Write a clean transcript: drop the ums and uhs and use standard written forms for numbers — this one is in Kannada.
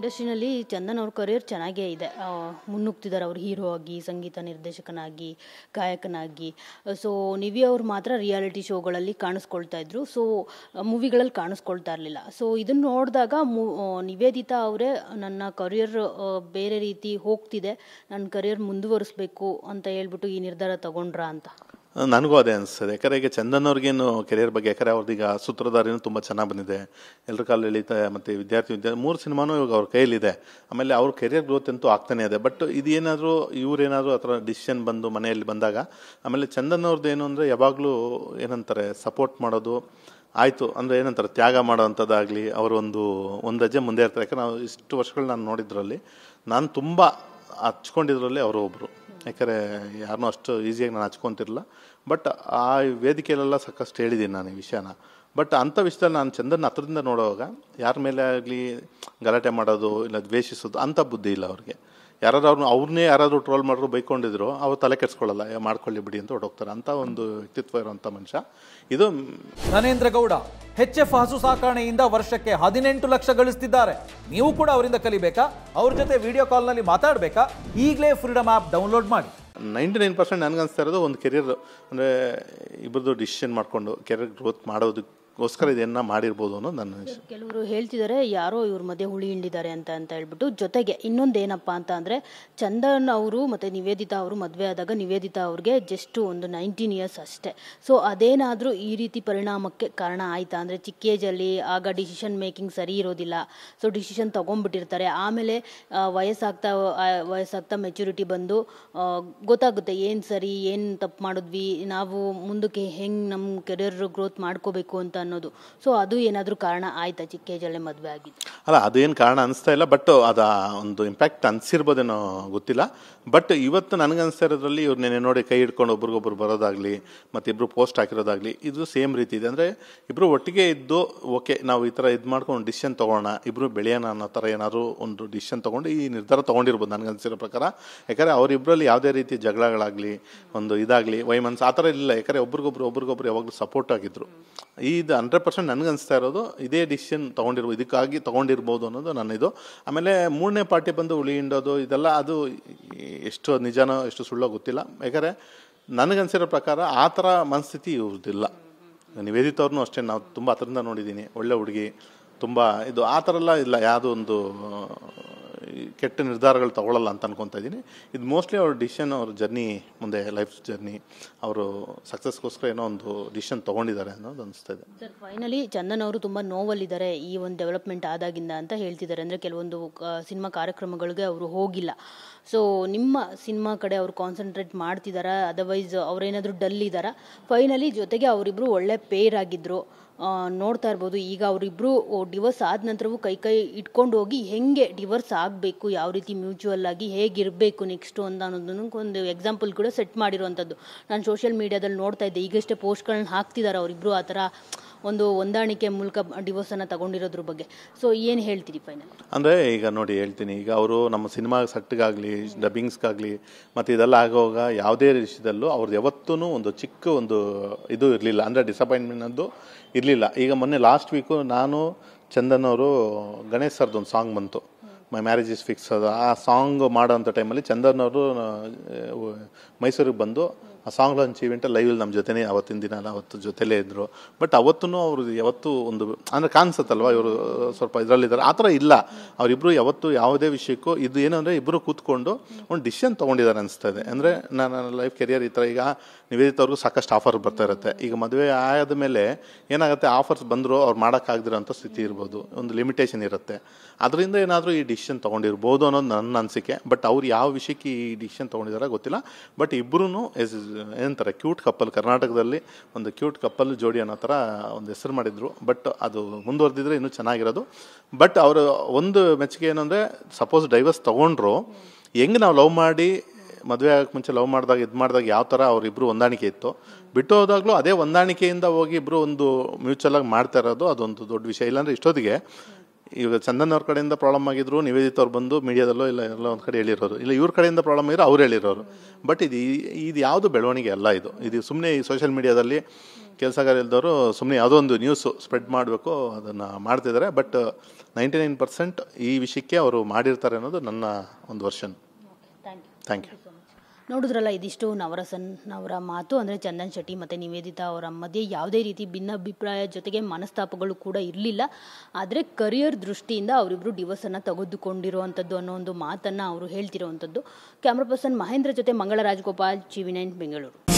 ಇಂಡಸ್ಟ್ರಿನಲ್ಲಿ ಚಂದನ್ ಅವ್ರ ಕರಿಯರ್ ಚೆನ್ನಾಗೇ ಇದೆ. ಮುನ್ನುಗ್ತಿದ್ದಾರೆ ಅವ್ರು ಹೀರೋ ಆಗಿ, ಸಂಗೀತ ನಿರ್ದೇಶಕನಾಗಿ, ಗಾಯಕನಾಗಿ. ಸೊ ನಿವಿ ಅವ್ರು ಮಾತ್ರ ರಿಯಾಲಿಟಿ ಶೋಗಳಲ್ಲಿ ಕಾಣಿಸ್ಕೊಳ್ತಾ ಇದ್ರು. ಸೊ ಮೂವಿಗಳಲ್ಲಿ ಕಾಣಿಸ್ಕೊಳ್ತಾ ಇರಲಿಲ್ಲ. ಸೊ ಇದನ್ನು ನೋಡಿದಾಗ ನಿವೇದಿತಾ ಅವರೇ ನನ್ನ ಕರಿಯರ್ ಬೇರೆ ರೀತಿ ಹೋಗ್ತಿದೆ, ನನ್ನ ಕರಿಯರ್ ಮುಂದುವರಿಸಬೇಕು ಅಂತ ಹೇಳ್ಬಿಟ್ಟು ಈ ನಿರ್ಧಾರ ತಗೊಂಡ್ರಾ ಅಂತ. ನನಗೂ ಅದೇ ಅನಿಸ್ತದೆ. ಯಾಕಂದರೆ ಈಗ ಚಂದನ್ ಅವ್ರಿಗೇನು ಕೆರಿಯರ್ ಬಗ್ಗೆ, ಯಾಕಂದರೆ ಅವ್ರದ್ದೀಗ ಸೂತ್ರಧಾರಿನೂ ತುಂಬ ಚೆನ್ನಾಗಿ ಬಂದಿದೆ, ಎಲ್ಲರ ಕಾಲ ಎಳಿತ ಮತ್ತು ವಿದ್ಯಾರ್ಥಿ 3 ಸಿನಿಮಾನೂ ಇವಾಗ ಅವ್ರ ಕೈಯಲ್ಲಿದೆ. ಆಮೇಲೆ ಅವ್ರ ಕೆರಿಯರ್ ಗ್ರೋತ್ ಅಂತೂ ಆಗ್ತಾನೆ ಇದೆ. ಬಟ್ ಇದೇನಾದರೂ ಇವರೇನಾದರೂ ಆ ಥರ ಡಿಸಿಷನ್ ಬಂದು ಮನೆಯಲ್ಲಿ ಬಂದಾಗ, ಆಮೇಲೆ ಚಂದನ್ ಅವ್ರದ್ದು ಏನು ಅಂದರೆ ಯಾವಾಗಲೂ ಏನಂತಾರೆ ಸಪೋರ್ಟ್ ಮಾಡೋದು ಆಯಿತು ಅಂದರೆ ಏನಂತಾರೆ ತ್ಯಾಗ ಮಾಡೋವಂಥದ್ದಾಗಲಿ, ಅವರು ಒಂದು ಹೆಜ್ಜೆ ಮುಂದೆ ಇರ್ತಾರೆ. ಯಾಕಂದ್ರೆ ನಾವು ಇಷ್ಟು ವರ್ಷಗಳು ನಾನು ನೋಡಿದ್ರಲ್ಲಿ ನಾನು ತುಂಬ ಹಚ್ಕೊಂಡಿದ್ರಲ್ಲಿ ಅವರು ಒಬ್ಬರು. ಯಾಕಂದರೆ ಯಾರನ್ನೂ ಅಷ್ಟು ಈಸಿಯಾಗಿ ನಾನು ಹಚ್ಕೊತಿರಲಿಲ್ಲ. ಬಟ್ ಆ ವೇದಿಕೆಯಲ್ಲೆಲ್ಲ ಸಾಕಷ್ಟು ಹೇಳಿದ್ದೀನಿ ನಾನು ಈ ವಿಷಯನ. ಬಟ್ ಅಂಥ ವಿಷಯದಲ್ಲಿ ನಾನು ಚಂದನ್ ಹತ್ರದಿಂದ ನೋಡುವಾಗ ಯಾರ ಮೇಲೆ ಆಗಲಿ ಗಲಾಟೆ ಮಾಡೋದು ಇಲ್ಲ ದ್ವೇಷಿಸೋದು ಅಂಥ ಬುದ್ಧಿ ಇಲ್ಲ ಅವ್ರಿಗೆ. ಅವ್ರನ್ನೇ ಯಾರಾದರೂ ಟ್ರೋಲ್ ಮಾಡಿದ್ರು ಬೈಕೊಂಡಿದ್ರು ಅವ್ರು ತಲೆ ಕೆಡಿಸ್ಕೊಳ್ಳಲ್ಲ, ಮಾಡ್ಕೊಳ್ಳಿ ಬಿಡಿ ಅಂತ ಹೊರಟೋಗ್ತಾರೆ. ಅಂಥ ಒಂದು ವ್ಯಕ್ತಿತ್ವ ಇರೋಂಥ ಮನುಷ್ಯ ಇದು. ಧನೇಂದ್ರ ಗೌಡ HF ಹಸು ಸಾಕಾಣೆಯಿಂದ ವರ್ಷಕ್ಕೆ 18 ಲಕ್ಷ ಗಳಿಸ್ತಿದ್ದಾರೆ. ನೀವು ಕೂಡ ಅವರಿಂದ ಕಲಿಬೇಕಾ? ಅವ್ರ ಜೊತೆ ವಿಡಿಯೋ ಕಾಲ್ನಲ್ಲಿ ಮಾತಾಡಬೇಕಾ? ಈಗಲೇ ಫ್ರೀಡಮ್ ಆ್ಯಪ್ ಡೌನ್ಲೋಡ್ ಮಾಡಿ. 99% ನನಗನ್ನಿಸ್ತಾ ಇರೋದು ಒಂದು ಕೆರಿಯರ್ ಅಂದರೆ ಇಬ್ಬರದು ಡಿಸಿಷನ್ ಮಾಡಿಕೊಂಡು ಕೆರಿಯರ್ ಗ್ರೋತ್ ಮಾಡೋದಕ್ಕೋಸ್ಕರ ಇದನ್ನು ಮಾಡಿರ್ಬೋದು ಅನ್ನೋದು ನನ್ನ ವಿಷಯ. ಕೆಲವರು ಹೇಳ್ತಿದ್ದಾರೆ ಯಾರೋ ಇವ್ರ ಮಧ್ಯೆ ಹುಳಿ ಹಿಂಡಿದ್ದಾರೆ ಅಂತ ಹೇಳ್ಬಿಟ್ಟು. ಜೊತೆಗೆ ಇನ್ನೊಂದೇನಪ್ಪ ಅಂತ ಅಂದರೆ, ಚಂದನ್ ಅವರು ಮತ್ತು ನಿವೇದಿತಾ ಅವರು ಮದುವೆ ಆದಾಗ ನಿವೇದಿತಾ ಅವ್ರಿಗೆ ಜಸ್ಟ್ ಒಂದು 19 ಇಯರ್ಸ್ ಅಷ್ಟೇ. ಸೊ ಅದೇನಾದರೂ ಈ ರೀತಿ ಪರಿಣಾಮಕ್ಕೆ ಕಾರಣ ಆಯಿತಾ ಅಂದರೆ, ಚಿಕ್ಕ ಏಜಲ್ಲಿ ಆಗ ಡಿಸಿಷನ್ ಮೇಕಿಂಗ್ ಸರಿ ಇರೋದಿಲ್ಲ. ಸೊ ಡಿಸಿಷನ್ ತೊಗೊಂಡ್ಬಿಟ್ಟಿರ್ತಾರೆ. ಆಮೇಲೆ ವಯಸ್ಸಾಗ್ತಾ ಮೆಚುರಿಟಿ ಬಂದು ಗೊತ್ತಾಗುತ್ತೆ ಏನು ಸರಿ ಏನು ತಪ್ಪು ಮಾಡಿದ್ವಿ, ನಾವು ಮುಂದಕ್ಕೆ ಹೆಂಗೆ ನಮ್ಮ ಕೆರಿಯರ್ ಗ್ರೋತ್ ಮಾಡ್ಕೋಬೇಕು ಅಂತ ಅನ್ನೋದು. ಸೊ ಅದು ಏನಾದರೂ ಕಾರಣ ಆಯ್ತಾ ಚಿಕ್ಕ ಏಜಲ್ಲೇ ಮದುವೆ ಆಗಿದ್ದು? ಅಲ್ಲ, ಅದೇನು ಕಾರಣ ಅನಿಸ್ತಾ ಇಲ್ಲ. ಬಟ್ ಅದು ಒಂದು ಇಂಪ್ಯಾಕ್ಟ್ ಅನಿಸಿರ್ಬೋದೇನೋ ಗೊತ್ತಿಲ್ಲ. ಬಟ್ ಇವತ್ತು ನನಗನ್ನಿಸ್ತಾ ಇರೋದ್ರಲ್ಲಿ ಇವ್ರು ನೆನೆ ನೋಡಿ ಕೈ ಹಿಡ್ಕೊಂಡು ಒಬ್ರಿಗೊಬ್ರು ಬರೋದಾಗಲಿ ಮತ್ತು ಇಬ್ಬರು ಪೋಸ್ಟ್ ಹಾಕಿರೋದಾಗಲಿ ಇದು ಸೇಮ್ ರೀತಿ ಇದೆ. ಅಂದರೆ ಇಬ್ಬರು ಒಟ್ಟಿಗೆ ಇದ್ದು ಓಕೆ ನಾವು ಈ ಥರ ಇದು ಮಾಡ್ಕೊಂಡು ಡಿಸಿಷನ್ ತೊಗೊಳ್ಳೋಣ, ಇಬ್ಬರು ಬೆಳೆಯೋಣ ಅನ್ನೋ ಥರ ಏನಾದರೂ ಒಂದು ಡಿಸಿಷನ್ ತೊಗೊಂಡು ಈ ನಿರ್ಧಾರ ತೊಗೊಂಡಿರ್ಬೋದು ನನಗನ್ಸಿರೋ ಪ್ರಕಾರ. ಯಾಕಂದರೆ ಅವರಿಬ್ಬರಲ್ಲಿ ಯಾವುದೇ ರೀತಿ ಜಗಳಗಳಾಗಲಿ ಒಂದು ಇದಾಗಲಿ ವೈಮನ್ಸ್ ಆ ಥರ ಇಲ್ಲ. ಯಾಕಂದರೆ ಒಬ್ರಿಗೊಬ್ರು ಯಾವಾಗಲೂ ಸಪೋರ್ಟ್ ಆಗಿದ್ದರು. ಇದು 100% ನನಗನ್ನಿಸ್ತಾ ಇರೋದು ಇದೇ ಡಿಸಿಷನ್ ತೊಗೊಂಡಿರ್ಬೋದು, ಇದಕ್ಕಾಗಿ ತೊಗೊಂಡಿರ್ಬೋದು ಅನ್ನೋದು ನನ್ನ ಇದು. ಆಮೇಲೆ 3ನೇ ಪಾರ್ಟಿ ಬಂದು ಉಳಿ ಹಿಂಡೋದು ಇದೆಲ್ಲ ಅದು ಎಷ್ಟು ನಿಜನೋ ಎಷ್ಟು ಸುಳ್ಳೋ ಗೊತ್ತಿಲ್ಲ. ಯಾಕಂದರೆ ನನಗನ್ಸಿರೋ ಪ್ರಕಾರ ಆ ಥರ ಮನಸ್ಥಿತಿ ಇವ್ರದ್ದಿಲ್ಲ. ನಿವೇದಿತಾ ಅವ್ರನ್ನೂ ಅಷ್ಟೇ ನಾವು ತುಂಬ ಹತ್ರದಿಂದ ನೋಡಿದ್ದೀನಿ, ಒಳ್ಳೆ ಹುಡುಗಿ, ತುಂಬ ಇದು ಆ ಥರ ಎಲ್ಲ ಇಲ್ಲ. ಯಾವುದೋ ಒಂದು ಕೆಟ್ಟ ನಿರ್ಧಾರಗಳು ತಗೊಳ್ಳಲ್ಲ ಅಂತ ಅನ್ಕೊತಾ ಇದ್ದೀನಿ. ಇದು ಮೋಸ್ಟ್ಲಿ ಅವ್ರ ಡಿಸಿಷನ್, ಅವ್ರ ಜರ್ನಿ ಮುಂದೆ ಲೈಫ್ ಜರ್ನಿ ಅವರು ಸಕ್ಸಸ್ಗೋಸ್ಕರ ಏನೋ ಒಂದು ಡಿಸಿಷನ್ ತೊಗೊಂಡಿದ್ದಾರೆ ಅನ್ನೋದು ಅನಿಸ್ತಾ ಇದೆ. ಸರ್, ಫೈನಲಿ ಚಂದನ್ ಅವರು ತುಂಬ ನೋವಲ್ಲಿದ್ದಾರೆ ಈ ಒಂದು ಡೆವಲಪ್ಮೆಂಟ್ ಆದಾಗಿಂದ ಅಂತ ಹೇಳ್ತಿದ್ದಾರೆ. ಅಂದರೆ ಕೆಲವೊಂದು ಸಿನಿಮಾ ಕಾರ್ಯಕ್ರಮಗಳಿಗೆ ಅವರು ಹೋಗಿಲ್ಲ. ಸೊ ನಿಮ್ಮ ಸಿನಿಮಾ ಕಡೆ ಅವರು ಕಾನ್ಸಂಟ್ರೇಟ್ ಮಾಡ್ತಿದ್ದಾರಾ, ಅದರ್ವೈಸ್ ಅವರೇನಾದರೂ ಡಲ್ ಇದ್ದಾರಾ? ಫೈನಲಿ ಜೊತೆಗೆ ಅವರಿಬ್ಬರು ಒಳ್ಳೆ ಪೇರ್ ಆಗಿದ್ದರು, ನೋಡ್ತಾ ಇರ್ಬೋದು. ಈಗ ಅವರಿಬ್ಬರು ಡಿವೋರ್ಸ್ ಆದ ನಂತರವೂ ಕೈ ಇಟ್ಕೊಂಡು ಹೋಗಿ ಹೆಂಗೆ ಡಿವೋರ್ಸ್ ಆಗಬೇಕು, ಯಾವ ರೀತಿ ಮ್ಯೂಚುವಲ್ ಆಗಿ ಹೇಗಿರಬೇಕು ನೆಕ್ಸ್ಟು ಅಂತ ಅನ್ನೋದನ್ನು ಒಂದು ಎಕ್ಸಾಂಪಲ್ ಕೂಡ ಸೆಟ್ ಮಾಡಿರುವಂಥದ್ದು ನಾನು ಸೋಷಿಯಲ್ ಮೀಡಿಯಾದಲ್ಲಿ ನೋಡ್ತಾ ಇದ್ದೆ. ಈಗಷ್ಟೇ ಪೋಸ್ಟ್ಗಳನ್ನ ಹಾಕ್ತಿದ್ದಾರೆ ಅವರಿಬ್ಬರು ಆ ಥರ ಒಂದು ಹೊಂದಾಣಿಕೆ ಮೂಲಕ ಡಿವೋರ್ಸನ್ನು ತಗೊಂಡಿರೋದ್ರ ಬಗ್ಗೆ. ಸೊ ಏನು ಹೇಳ್ತೀರಿ ಫೈನಲ್? ಅಂದರೆ ಈಗ ನೋಡಿ ಹೇಳ್ತೀನಿ, ಈಗ ಅವರು ನಮ್ಮ ಸಿನಿಮಾ ಸೆಟ್ಗಾಗಲಿ ಡಬ್ಬಿಂಗ್ಸ್ಗಾಗಲಿ ಮತ್ತು ಇದೆಲ್ಲ ಆಗುವಾಗ ಯಾವುದೇ ವಿಷಯದಲ್ಲೂ ಅವ್ರದ್ದು ಯಾವತ್ತೂ ಒಂದು ಚಿಕ್ಕ ಒಂದು ಇದು ಇರಲಿಲ್ಲ, ಅಂದರೆ ಡಿಸಪಾಯಿಂಟ್ಮೆಂಟ್ ಅನ್ನೋದು ಇರಲಿಲ್ಲ. ಈಗ ಮೊನ್ನೆ ಲಾಸ್ಟ್ ವೀಕು ನಾನು ಚಂದನ್ ಅವರು ಗಣೇಶ್ ಸರ್ದು ಒಂದು ಸಾಂಗ್ ಬಂತು, ಮೈ ಮ್ಯಾರೇಜ್ ಇಸ್ ಫಿಕ್ಸ್. ಅದು ಆ ಸಾಂಗ್ ಮಾಡೋಂಥ ಟೈಮಲ್ಲಿ ಚಂದನ್ ಅವರು ಮೈಸೂರಿಗೆ ಬಂದು ಆ ಸಾಂಗ್ ಲಾಂಚ್ ಈವೆಂಟ್ ಲೈವ್ ನಮ್ಮ ಜೊತೆನೇ ಅವತ್ತಿನ ದಿನ ಅವತ್ತು ಜೊತೆಲೇ ಇದ್ದರು. ಬಟ್ ಅವತ್ತೂ ಅವರು ಯಾವತ್ತೂ ಒಂದು ಅಂದರೆ ಕಾಣಿಸುತ್ತಲ್ವ ಇವರು ಸ್ವಲ್ಪ ಇದರಲ್ಲಿದ್ದಾರೆ, ಆ ಥರ ಇಲ್ಲ. ಅವರಿಬ್ಬರು ಯಾವತ್ತೂ ಯಾವುದೇ ವಿಷಯಕ್ಕೂ ಇದು ಏನಂದರೆ ಇಬ್ಬರು ಕೂತ್ಕೊಂಡು ಒಂದು ಡಿಸಿಷನ್ ತೊಗೊಂಡಿದ್ದಾರೆ ಅನಿಸ್ತದೆ. ಅಂದರೆ ನನ್ನ ಲೈಫ್ ಕೆರಿಯರ್ ಈ ಥರ. ಈಗ ನಿವೇದಿತಾ ಅವ್ರಿಗೂ ಸಾಕಷ್ಟು ಆಫರ್ ಬರ್ತಾ ಇರುತ್ತೆ. ಈಗ ಮದುವೆ ಆದ ಮೇಲೆ ಏನಾಗುತ್ತೆ, ಆಫರ್ಸ್ ಬಂದರೂ ಅವ್ರು ಮಾಡೋಕ್ಕಾಗದಿರೋಂಥ ಸ್ಥಿತಿ ಇರ್ಬೋದು, ಒಂದು ಲಿಮಿಟೇಷನ್ ಇರುತ್ತೆ. ಅದರಿಂದ ಏನಾದರೂ ಈ ಡಿಸಿಷನ್ ತೊಗೊಂಡಿರ್ಬೋದು ಅನ್ನೋದು ನನ್ನ ಅನಿಸಿಕೆ. ಬಟ್ ಅವ್ರು ಯಾವ ವಿಷಯಕ್ಕೆ ಈ ಡಿಸಿಷನ್ ತೊಗೊಂಡಿದ್ದಾರೆ ಗೊತ್ತಿಲ್ಲ. ಬಟ್ ಇಬ್ಬರೂ ಏನಂತಾರೆ ಕ್ಯೂಟ್ ಕಪ್ಪಲ್, ಕರ್ನಾಟಕದಲ್ಲಿ ಒಂದು ಕ್ಯೂಟ್ ಕಪ್ಪಲ್ ಜೋಡಿ ಅನ್ನೋ ಥರ ಒಂದು ಹೆಸರು ಮಾಡಿದ್ರು. ಬಟ್ ಅದು ಮುಂದುವರೆದಿದ್ರೆ ಇನ್ನೂ ಚೆನ್ನಾಗಿರೋದು. ಬಟ್ ಅವರು ಒಂದು ಮೆಚ್ಚುಗೆ ಏನು ಅಂದರೆ, ಸಪೋಸ್ ಡೈವರ್ಸ್ ತೊಗೊಂಡ್ರು ಹೆಂಗೆ ನಾವು ಲವ್ ಮಾಡಿ ಮದುವೆ ಆಗೋಕ್ಕೆ ಮುಂಚೆ ಲವ್ ಮಾಡಿದಾಗ ಯಾವ ಥರ ಅವರಿಬ್ಬರು ಹೊಂದಾಣಿಕೆ ಇತ್ತು, ಬಿಟ್ಟು ಹೋದಾಗಲೂ ಅದೇ ಹೊಂದಾಣಿಕೆಯಿಂದ ಹೋಗಿ ಇಬ್ಬರು ಒಂದು ಮ್ಯೂಚುವಲ್ ಆಗಿ ಮಾಡ್ತಾ ಇರೋದು ಅದೊಂದು ದೊಡ್ಡ ವಿಷಯ. ಇಲ್ಲಾಂದರೆ ಇಷ್ಟೊತ್ತಿಗೆ ಇವಾಗ ಚಂದನ್ ಅವ್ರ ಕಡೆಯಿಂದ ಪ್ರಾಬ್ಲಮ್ ಆಗಿದ್ರು ನಿವೇದಿತ ಅವ್ರು ಬಂದು ಮೀಡಿಯಾದಲ್ಲೋ ಇಲ್ಲ ಎಲ್ಲ ಒಂದು ಕಡೆ ಹೇಳಿರೋರು, ಇಲ್ಲ ಇವ್ರ ಕಡೆಯಿಂದ ಪ್ರಾಬ್ಲಮ್ ಆಗಿರೋ ಅವ್ರು ಹೇಳಿರೋರು. ಬಟ್ ಇದು ಯಾವುದು ಬೆಳವಣಿಗೆ ಅಲ್ಲ. ಇದು ಸುಮ್ಮನೆ ಈ ಸೋಷಿಯಲ್ ಮೀಡಿಯಾದಲ್ಲಿ ಕೆಲಸಗಾರ ಇಲ್ದವರು ಸುಮ್ಮನೆ ಯಾವುದೋ ಒಂದು ನ್ಯೂಸು ಸ್ಪ್ರೆಡ್ ಮಾಡಬೇಕು ಅದನ್ನು ಮಾಡ್ತಿದ್ದಾರೆ. ಬಟ್ 99% ಈ ವಿಷಯಕ್ಕೆ ಅವರು ಮಾಡಿರ್ತಾರೆ ಅನ್ನೋದು ನನ್ನ ಒಂದು ವರ್ಷನ್. Thank you. ನೋಡಿದ್ರಲ್ಲ, ಇದಿಷ್ಟು ನವರಸನ್ ಅವರ ಮಾತು. ಅಂದರೆ ಚಂದನ್ ಶೆಟ್ಟಿ ಮತ್ತು ನಿವೇದಿತಾ ಅವರ ಮಧ್ಯೆ ಯಾವುದೇ ರೀತಿ ಭಿನ್ನಾಭಿಪ್ರಾಯ ಜೊತೆಗೆ ಮನಸ್ತಾಪಗಳು ಕೂಡ ಇರಲಿಲ್ಲ. ಆದರೆ ಕರಿಯರ್ ದೃಷ್ಟಿಯಿಂದ ಅವರಿಬ್ಬರು ಡಿವೋರ್ಸನ್ನು ತೆಗೆದುಕೊಂಡಿರುವಂಥದ್ದು ಅನ್ನೋ ಒಂದು ಮಾತನ್ನು ಅವರು ಹೇಳ್ತಿರುವಂಥದ್ದು. ಕ್ಯಾಮ್ರಾ ಪರ್ಸನ್ ಮಹೇಂದ್ರ ಜೊತೆ ಮಂಗಳ ರಾಜಗೋಪಾಲ್, TV9 ಬೆಂಗಳೂರು.